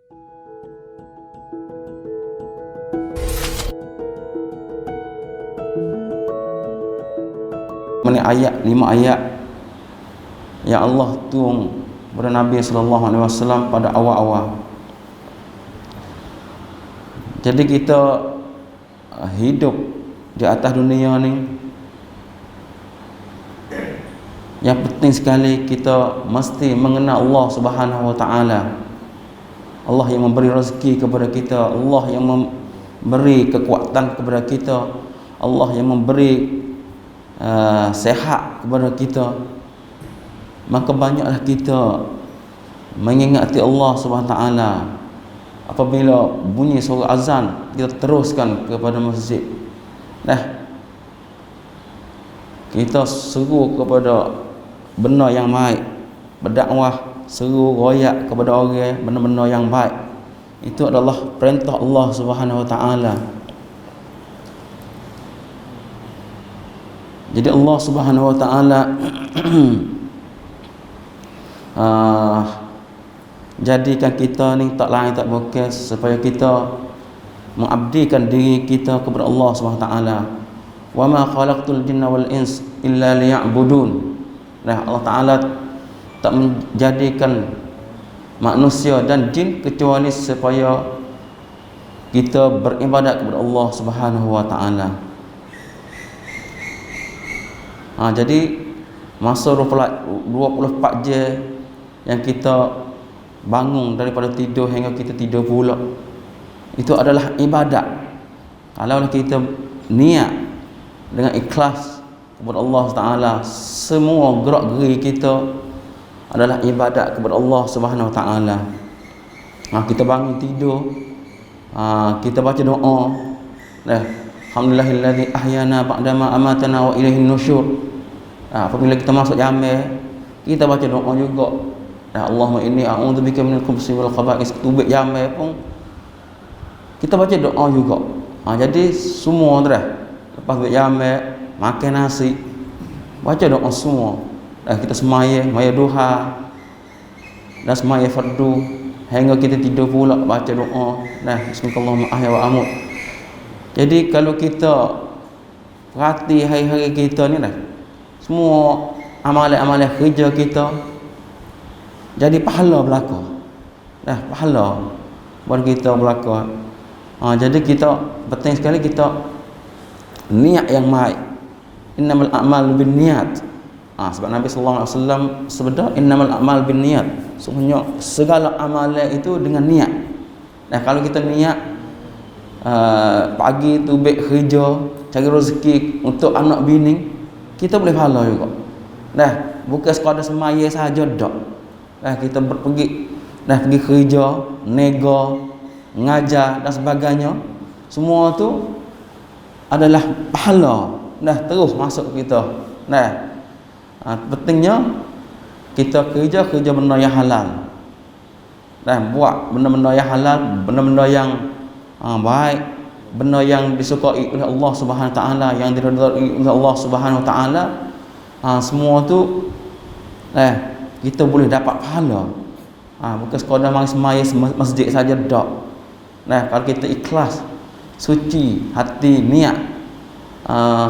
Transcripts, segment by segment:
Mana ayat, 5 ayat yang Allah turun kepada Nabi sallallahu alaihi wasallam pada awal-awal. Jadi kita hidup di atas dunia ni, yang penting sekali kita mesti mengenal Allah Subhanahu wa taala. Allah yang memberi rezeki kepada kita, Allah yang memberi kekuatan kepada kita, Allah yang memberi sehat kepada kita. Maka banyaklah kita mengingati Allah Subhanahu wa taala. Apabila bunyi suara azan, kita teruskan kepada masjid. Kita seru kepada benda yang baik, berdakwah, seru royak kepada orang benda-benda yang baik. Itu adalah perintah Allah Subhanahu wa taala. Jadi Allah Subhanahu wa taala jadikan kita ni tak lain tak bukan supaya kita mengabdikan diri kita kepada Allah Subhanahu wa taala. Wa ma khalaqtul jinna wal ins illa liya'budun. Allah Taala tak menjadikan manusia dan jin kecuali supaya kita beribadat kepada Allah Subhanahu wa taala. Jadi masa 24 jam yang kita bangun daripada tidur hingga kita tidur pula, itu adalah ibadat. Kalau kita niat dengan ikhlas kepada Allah Taala, semua gerak geri kita adalah ibadat kepada Allah Subhanahu wa taala. Kita bangun tidur, kita baca doa, alhamdulillahilladzi ahyana ba'dama amatana wa ilaihin nusyur. Apabila kita masuk jamil, kita baca doa juga. Allahumma inni a'udzubika minal khubuthi wal khaba'is. Tubik jamil pun kita baca doa juga. Jadi semua tu lepas duduk jamil, makan nasi, baca doa semua. Kita semaya duha dan semaya fardu hingga kita tidur pula baca doa. Bismillahirrahmanirrahim ahya wa amut. Jadi kalau kita perhati hari-hari kita ni semua amalan-amalan kerja kita jadi pahala belaka. Pahala buat kita belaka. Jadi kita penting sekali kita niat yang baik. Innamal a'malu binniyat. Sebab Nabi sallallahu alaihi wasallam sebeda innamal a'mal binniyat. Sebenarnya segala amalan itu dengan niat. Kalau kita niat pagi tu baik kerja, cari rezeki untuk anak bini, kita boleh pahala juga. Bukan sekadar semaya saja dak. Kita pergi kerja, nego, ngajar dan sebagainya. Semua tu adalah pahala. Terus masuk kita. Pentingnya kita kerja benda yang halal. Buat benda-benda yang halal, benda-benda yang baik, benda yang disukai oleh Allah Subhanahu wa taala, yang diridai oleh Allah Subhanahu wa taala. Semua tu kita boleh dapat pahala. Bukan sekadar mari semaya masjid saja dak. Kalau kita ikhlas, suci hati, niat,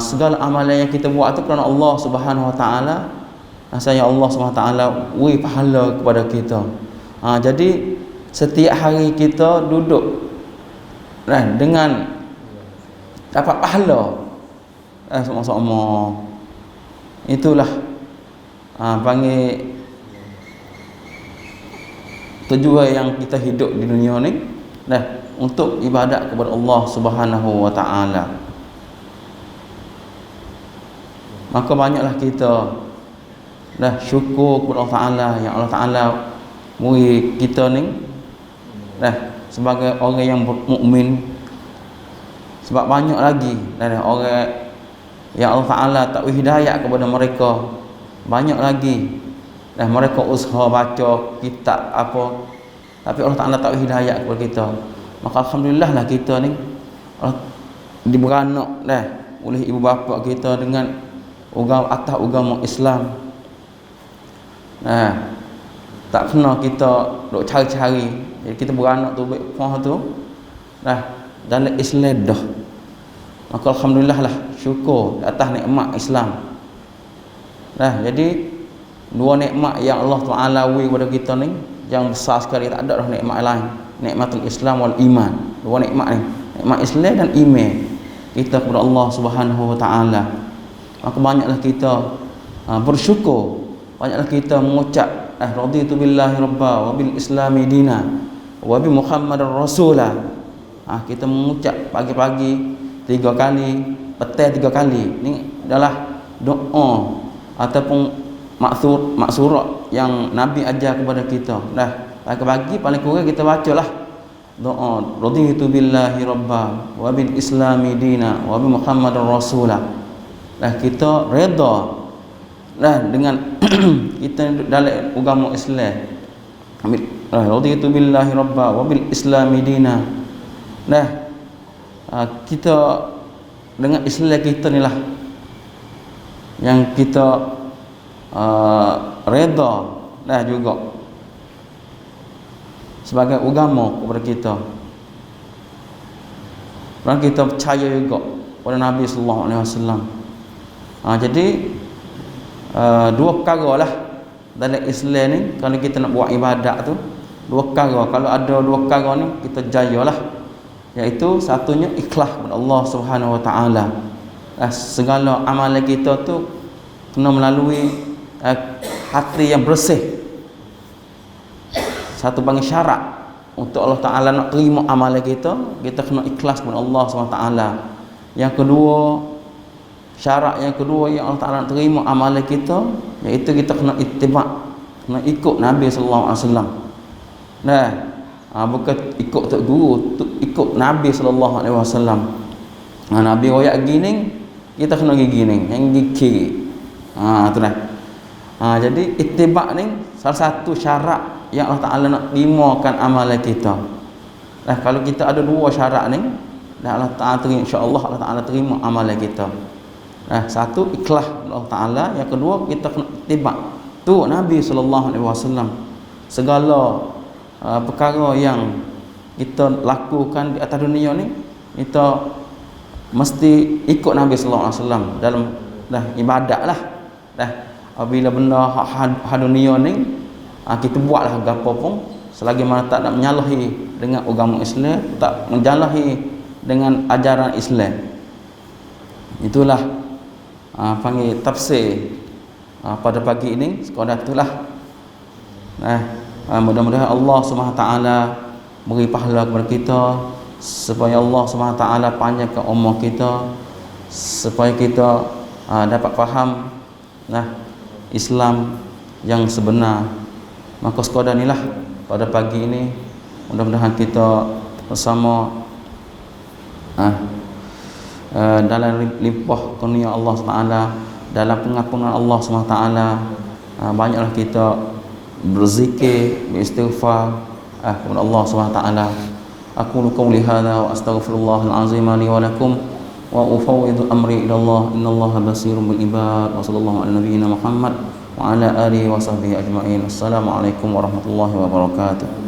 segala amalan yang kita buat tu kerana Allah Subhanahu wa taala, saya Allah Subhanahu wa taala beri pahala kepada kita. Jadi setiap hari kita duduk dengan dapat pahala sama-sama. Itulah panggil tujuan yang kita hidup di dunia ni, untuk ibadat kepada Allah Subhanahu wa taala. Maka banyaklah kita syukur kepada Allah Taala yang Allah Taala beri kita ni sebagai orang yang mukmin. Sebab banyak lagi orang yang Allah Taala tak beri hidayah kepada mereka. Banyak lagi mereka usaha baca kitab apa, tapi Allah Taala tak beri hidayah kepada kita. Maka alhamdulillah lah kita ni diberanak oleh ibu bapa kita dengan atas agama Islam. Tak kena kita duk cari-cari. Jadi kita beranak tu baik puan tu dah dalam Islam dah. Maka alhamdulillah lah, syukur atas nikmat Islam. Dah, jadi dua nikmat yang Allah Taala beri kepada kita ni yang besar sekali, tak ada dah nikmat lain. Nikmatul Islam wal iman. Dua nikmat ni, nikmat Islam dan iman kita kepada Allah Subhanahu wa taala. Maka banyaklah kita bersyukur, banyaklah kita mengucap raditu billahi rabba wa bil islami dina wa bi muhammadar rasula. Kita mengucap pagi-pagi 3 kali, petang 3 kali. Ini adalah doa ataupun maksurat yang Nabi ajar kepada kita. Dah, pagi-pagi paling kurang kita bacalah doa raditu billahi rabba wa bil islami dina wa bi muhammadar rasula. Dah, kita redha dah dengan kita dalam agama Islam. Raditu billahi rabba wa bil islami dina. Dah, kita dengan Islam kita ni lah yang kita redha dah juga sebagai agama kepada kita. Dan kita percaya juga pada Nabi sallallahu alaihi wasallam. Jadi dua perkara lah dalam Islam ni, kalau kita nak buat ibadat tu, dua perkara. Kalau ada dua perkara ni kita jayalah, iaitu satunya ikhlas kepada Allah Subhanahu wa taala. Segala amalan kita tu kena melalui hati yang bersih. Satu bagi syarat untuk Allah Taala nak terima amalan kita kena ikhlas kepada Allah Subhanahu wa taala. Yang kedua, syarat yang kedua yang Allah Taala nak terima amalan kita, iaitu kita kena ittiba', kena ikut Nabi sallallahu alaihi wasallam. Nah, bukan ikut tok guru, ikut Nabi sallallahu alaihi wasallam. Nabi royak gini, kita kena gini, yang kiri. Tu dah. Jadi ittiba' ni salah satu syarat yang Allah Taala nak terimakan amalan kita. Kalau kita ada dua syarat ni, Allah Taala terima, insya-Allah Allah Taala terima amalan kita. Satu ikhlas Allah Taala, yang kedua kita kena ittiba' tu Nabi sallallahu alaihi wasallam. Segala perkara yang kita lakukan di atas dunia ni, kita mesti ikut Nabi sallallahu alaihi wasallam dalam ibadat lah. Apabila benda hak dunia ni kita buatlah gapo pun, selagi mana tak nak menyalahi dengan agama Islam, tak menyalahi dengan ajaran Islam. Itulah panggil tafsir pada pagi ini. Sekadar itulah. Mudah-mudahan Allah Subhanahu taala beri pahala kepada kita, supaya Allah Subhanahu taala panjangkan umur kita, supaya kita dapat faham Islam yang sebenar. Maka sekadar inilah pada pagi ini, mudah-mudahan kita bersama dalam limpah kurnia Allah SWT, dalam pengampunan Allah SWT. Banyaklah kita berzikir, beristighfar kepada Allah SWT. Aku qouli hadza wa astaghfirullahal azim li wa lakum wa ufawwidu amri ila Allah, innallaha basirun bil ibad. Wa sallallahu ala nabiyyina Muhammad wa ala alihi wa sahbihi ajma'in. Assalamualaikum warahmatullahi wabarakatuh.